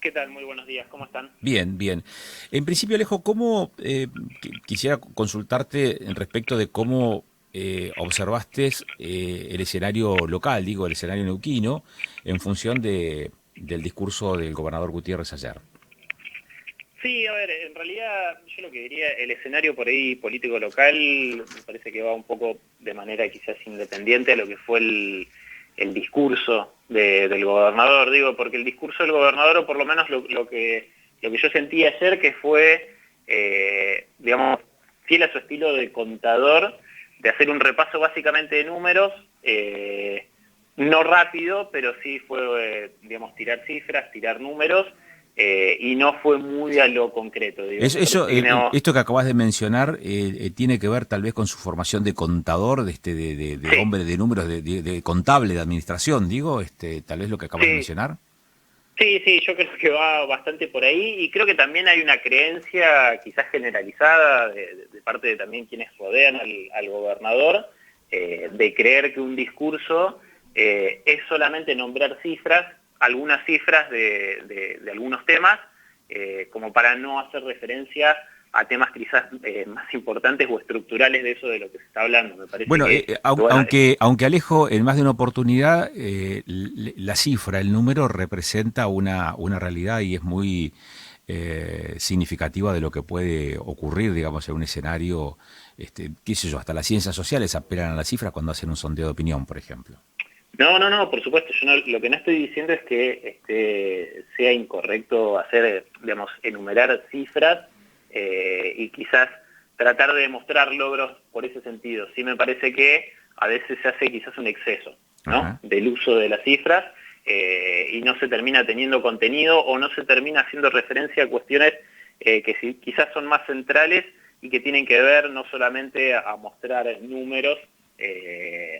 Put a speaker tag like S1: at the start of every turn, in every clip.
S1: ¿Qué tal? Muy buenos días, ¿cómo están?
S2: Bien, bien. En principio, Alejo, quisiera consultarte en respecto de cómo observaste el escenario local, digo, el escenario neuquino, en función del discurso del gobernador Gutiérrez ayer.
S1: Sí, a ver, en realidad yo lo que diría, el escenario por ahí político local me parece que va un poco de manera quizás independiente a lo que fue el discurso del gobernador, digo, porque el discurso del gobernador, o por lo menos lo que yo sentí ayer, que fue, digamos, fiel a su estilo de contador, de hacer un repaso básicamente de números, no rápido, pero sí fue, digamos, tirar cifras, tirar números, y no fue muy a lo concreto, digo, me
S2: Eso,
S1: parece que no.
S2: esto que acabas de mencionar tiene que ver tal vez con su formación de contador, de
S1: Sí,
S2: hombre de números, de contable, de administración, digo, tal vez lo que acabas de
S1: sí,
S2: mencionar.
S1: sí, yo creo que va bastante por ahí y creo que también hay una creencia quizás generalizada de parte de también quienes rodean al gobernador, de creer que un discurso es solamente nombrar cifras, algunas cifras de algunos temas, como para no hacer referencia a temas quizás más importantes o estructurales de eso de lo que se está hablando. Me parece
S2: Bueno,
S1: que bueno,
S2: aunque Alejo, en más de una oportunidad, la cifra, el número representa una realidad y es muy significativa de lo que puede ocurrir, digamos, en un escenario, qué sé yo, hasta las ciencias sociales apelan a las cifras cuando hacen un sondeo de opinión, por ejemplo.
S1: no, por supuesto. Lo que no estoy diciendo es que sea incorrecto hacer, digamos, enumerar cifras y quizás tratar de demostrar logros por ese sentido. Sí me parece que a veces se hace quizás un exceso, ¿no?
S2: Ajá.
S1: Del uso de las cifras y no se termina teniendo contenido o no se termina haciendo referencia a cuestiones que quizás son más centrales y que tienen que ver no solamente a mostrar números,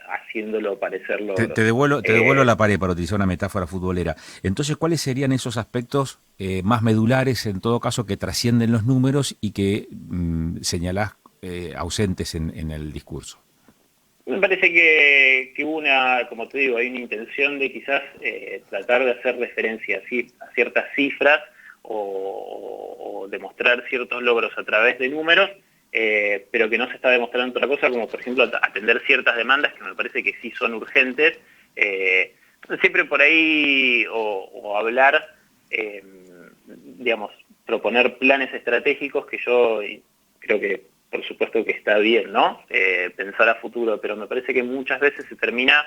S1: haciéndolo parecer logros.
S2: Te devuelvo la pared para utilizar una metáfora futbolera. Entonces, ¿cuáles serían esos aspectos más medulares, en todo caso, que trascienden los números y que señalás ausentes en el discurso?
S1: Me parece que hubo una, como te digo, hay una intención de quizás tratar de hacer referencia a ciertas cifras o demostrar ciertos logros a través de números, pero que no se está demostrando otra cosa, como por ejemplo atender ciertas demandas que me parece que sí son urgentes. eh, Siempre por ahí o hablar, digamos, proponer planes estratégicos que yo creo que por supuesto que está bien, ¿no? Pensar a futuro, pero me parece que muchas veces se termina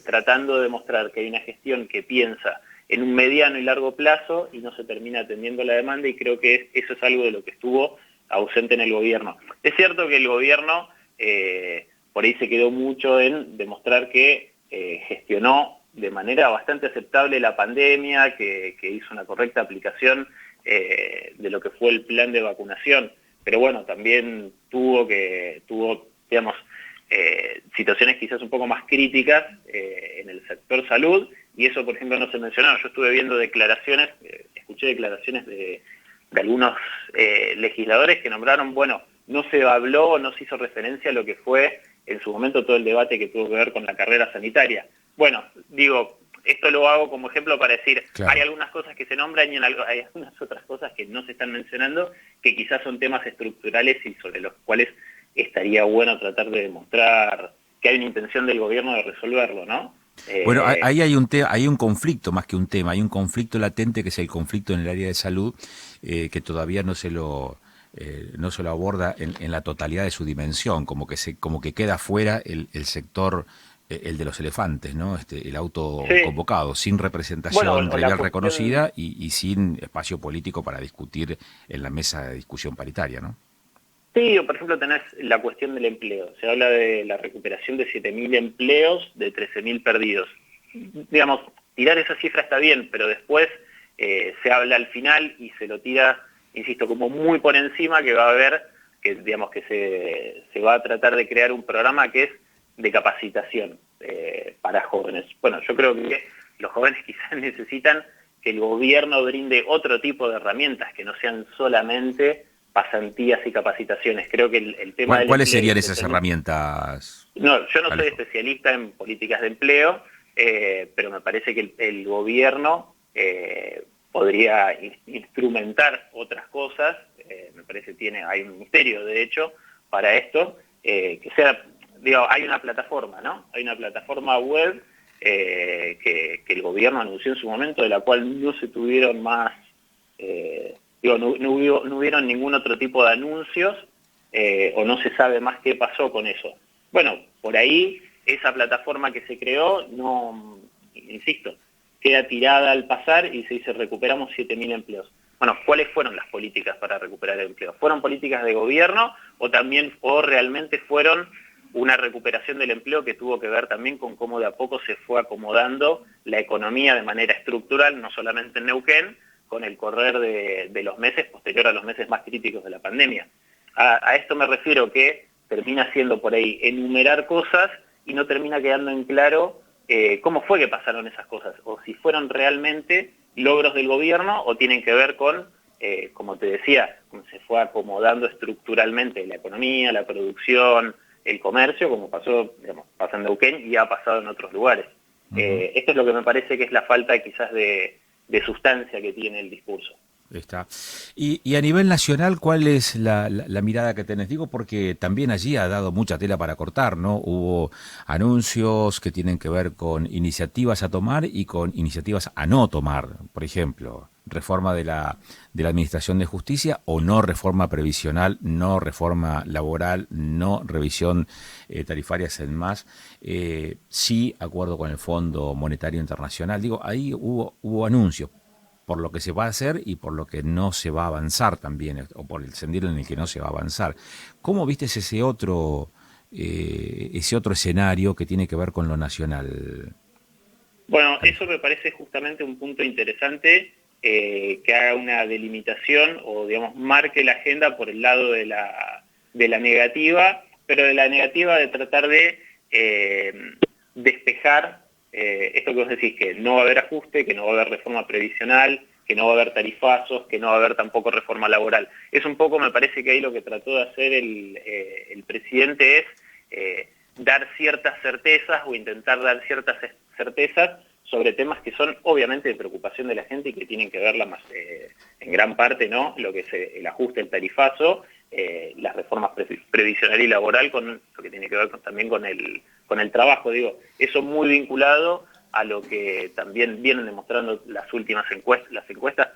S1: tratando de demostrar que hay una gestión que piensa en un mediano y largo plazo y no se termina atendiendo la demanda y creo que eso es algo de lo que estuvo ausente en el gobierno. Es cierto que el gobierno por ahí se quedó mucho en demostrar que gestionó de manera bastante aceptable la pandemia, que hizo una correcta aplicación de lo que fue el plan de vacunación, pero bueno, también tuvo digamos, situaciones quizás un poco más críticas en el sector salud, y eso, por ejemplo, no se mencionó. Yo estuve viendo declaraciones, escuché declaraciones de algunos legisladores que nombraron, bueno, no se habló, no se hizo referencia a lo que fue en su momento todo el debate que tuvo que ver con la carrera sanitaria. Bueno, digo, esto lo hago como ejemplo para decir, hay
S2: Claro.
S1: algunas cosas que se nombran y hay algunas otras cosas que no se están mencionando, que quizás son temas estructurales y sobre los cuales estaría bueno tratar de demostrar que hay una intención del gobierno de resolverlo, ¿no?
S2: Bueno,
S1: Eh,
S2: ahí hay un conflicto más que un tema, hay un conflicto latente que es el conflicto en el área de salud, que todavía no se lo aborda en la totalidad de su dimensión, como que queda fuera el sector, el de los elefantes, ¿no? El
S1: sí,
S2: autoconvocado, sin
S1: bueno,
S2: representación
S1: o la
S2: gremial
S1: cuestión.
S2: reconocida y sin espacio político para discutir en la mesa de discusión paritaria, ¿no?
S1: Sí, o por ejemplo tenés la cuestión del empleo. Se habla de la recuperación de 7.000 empleos, de 13.000 perdidos. Digamos, tirar esa cifra está bien, pero después se habla al final y se lo tira, insisto, como muy por encima, que va a haber, que digamos que se va a tratar de crear un programa que es de capacitación para jóvenes. Bueno, yo creo que los jóvenes quizás necesitan que el gobierno brinde otro tipo de herramientas, que no sean solamente pasantías y capacitaciones. Creo que el tema del
S2: ¿Cuáles
S1: empleo y
S2: serían esas
S1: especialmente.
S2: herramientas,
S1: No, yo no soy
S2: Alejo?
S1: especialista en políticas de empleo, pero me parece que el gobierno podría instrumentar otras cosas, me parece hay un ministerio de hecho para esto, que sea, digo, hay una plataforma, ¿no? Hay una plataforma web que el gobierno anunció en su momento, de la cual no se tuvieron más, no hubieron ningún otro tipo de anuncios, o no se sabe más qué pasó con eso. Bueno, por ahí esa plataforma que se creó, no, insisto, queda tirada al pasar y se dice recuperamos 7.000 empleos. Bueno, ¿cuáles fueron las políticas para recuperar el empleo? ¿Fueron políticas de gobierno o realmente fueron una recuperación del empleo que tuvo que ver también con cómo de a poco se fue acomodando la economía de manera estructural, no solamente en Neuquén, con el correr de los meses posterior a los meses más críticos de la pandemia? A esto me refiero, que termina siendo por ahí enumerar cosas y no termina quedando en claro cómo fue que pasaron esas cosas, o si fueron realmente logros del gobierno o tienen que ver con, como te decía, cómo se fue acomodando estructuralmente la economía, la producción, el comercio, como pasó, digamos, pasa en Neuquén y ha pasado en otros lugares. Esto es lo que me parece que es la falta quizás de sustancia que tiene el discurso.
S2: Está. Y a nivel nacional, ¿cuál es la mirada que tenés? Digo, porque también allí ha dado mucha tela para cortar, ¿no? Hubo anuncios que tienen que ver con iniciativas a tomar y con iniciativas a no tomar. Por ejemplo, reforma de la Administración de Justicia o no reforma previsional, no reforma laboral, no revisión tarifaria en más. Sí, acuerdo con el Fondo Monetario Internacional. Digo, ahí hubo anuncios por lo que se va a hacer y por lo que no se va a avanzar también, o por el sendero en el que no se va a avanzar. ¿Cómo viste ese otro escenario que tiene que ver con lo nacional?
S1: Bueno, eso me parece justamente un punto interesante, que haga una delimitación o, digamos, marque la agenda por el lado de la negativa, pero de la negativa de tratar de despejar esto que vos decís, que no va a haber ajuste, que no va a haber reforma previsional, que no va a haber tarifazos, que no va a haber tampoco reforma laboral. Es un poco, me parece que ahí lo que trató de hacer el presidente es dar ciertas certezas o intentar dar ciertas certezas sobre temas que son obviamente de preocupación de la gente y que tienen que ver en gran parte, ¿no?, lo que es el ajuste, el tarifazo, las reformas previsional y laboral, con lo que tiene que ver también con el trabajo. Digo, eso muy vinculado a lo que también vienen demostrando las encuestas,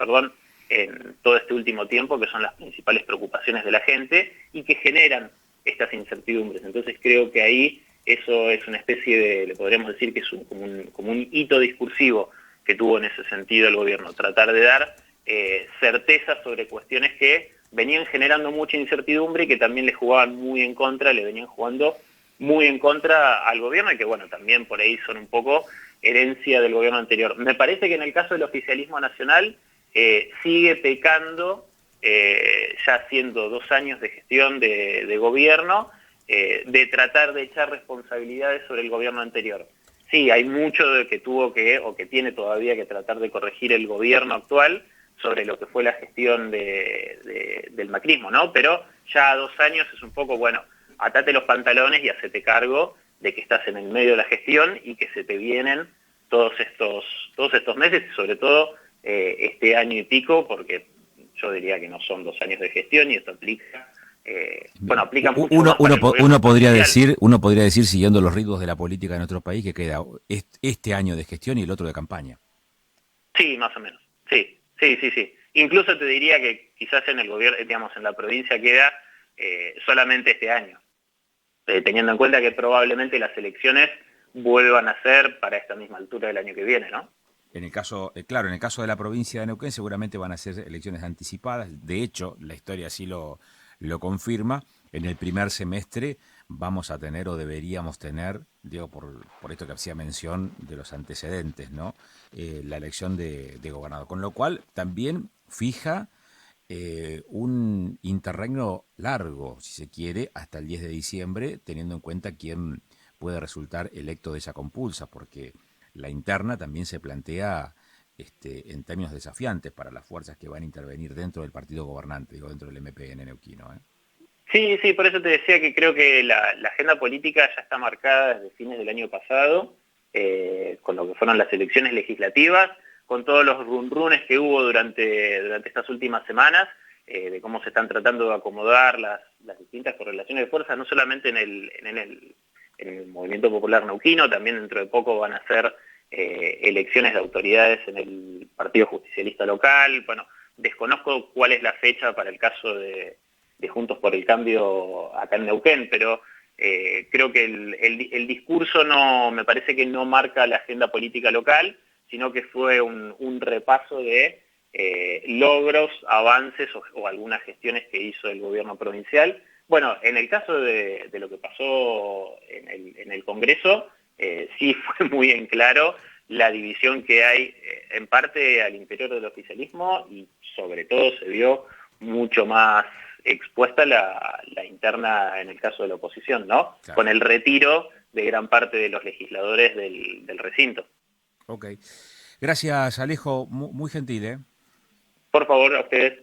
S1: en todo este último tiempo, que son las principales preocupaciones de la gente y que generan estas incertidumbres. Entonces creo que ahí eso es una especie de, le podríamos decir que es como un hito discursivo que tuvo en ese sentido el gobierno, tratar de dar certezas sobre cuestiones que venían generando mucha incertidumbre y que también le venían jugando muy en contra al gobierno, y que bueno, también por ahí son un poco herencia del gobierno anterior. Me parece que en el caso del oficialismo nacional sigue pecando, ya haciendo 2 años de gestión de gobierno, de tratar de echar responsabilidades sobre el gobierno anterior. Sí, hay mucho que tiene todavía que tratar de corregir el gobierno actual sobre lo que fue la gestión del macrismo, ¿no? Pero ya a 2 años es un poco, bueno, atate los pantalones y hacete cargo de que estás en el medio de la gestión y que se te vienen todos estos meses, y sobre todo este año y pico, porque yo diría que no son 2 años de gestión, y esto aplica mucho más para el gobierno social.
S2: Uno podría decir, siguiendo los ritmos de la política de nuestro país, que queda este año de gestión y el otro de campaña.
S1: Sí, más o menos. Sí. Incluso te diría que quizás en el gobierno, digamos, en la provincia queda solamente este año, teniendo en cuenta que probablemente las elecciones vuelvan a ser para esta misma altura del año que viene, ¿no?
S2: En el caso, claro, en el caso de la provincia de Neuquén seguramente van a ser elecciones anticipadas. De hecho, la historia así lo confirma. En el primer semestre vamos a tener, o deberíamos tener, digo, por esto que hacía mención de los antecedentes, ¿no? La elección de gobernador. Con lo cual también fija un interregno largo, si se quiere, hasta el 10 de diciembre, teniendo en cuenta quién puede resultar electo de esa compulsa, porque la interna también se plantea en términos desafiantes para las fuerzas que van a intervenir dentro del partido gobernante, digo, dentro del MPN neuquino.
S1: Sí, por eso te decía que creo que la agenda política ya está marcada desde fines del año pasado, con lo que fueron las elecciones legislativas. con todos los runrunes que hubo durante estas últimas semanas, de cómo se están tratando de acomodar las distintas correlaciones de fuerzas, no solamente en el movimiento popular neuquino, también dentro de poco van a ser elecciones de autoridades en el Partido Justicialista local. Bueno, desconozco cuál es la fecha para el caso de Juntos por el Cambio acá en Neuquén, pero creo que el discurso me parece que no marca la agenda política local, sino que fue un repaso de logros, avances o algunas gestiones que hizo el gobierno provincial. Bueno, en el caso de lo que pasó en el Congreso, sí fue muy en claro la división que hay en parte al interior del oficialismo y sobre todo se vio mucho más expuesta la interna en el caso de la oposición, ¿no?
S2: Claro.
S1: Con el retiro de gran parte de los legisladores del recinto.
S2: Ok. Gracias, Alejo. Muy gentil, ¿eh?
S1: Por favor, a ustedes.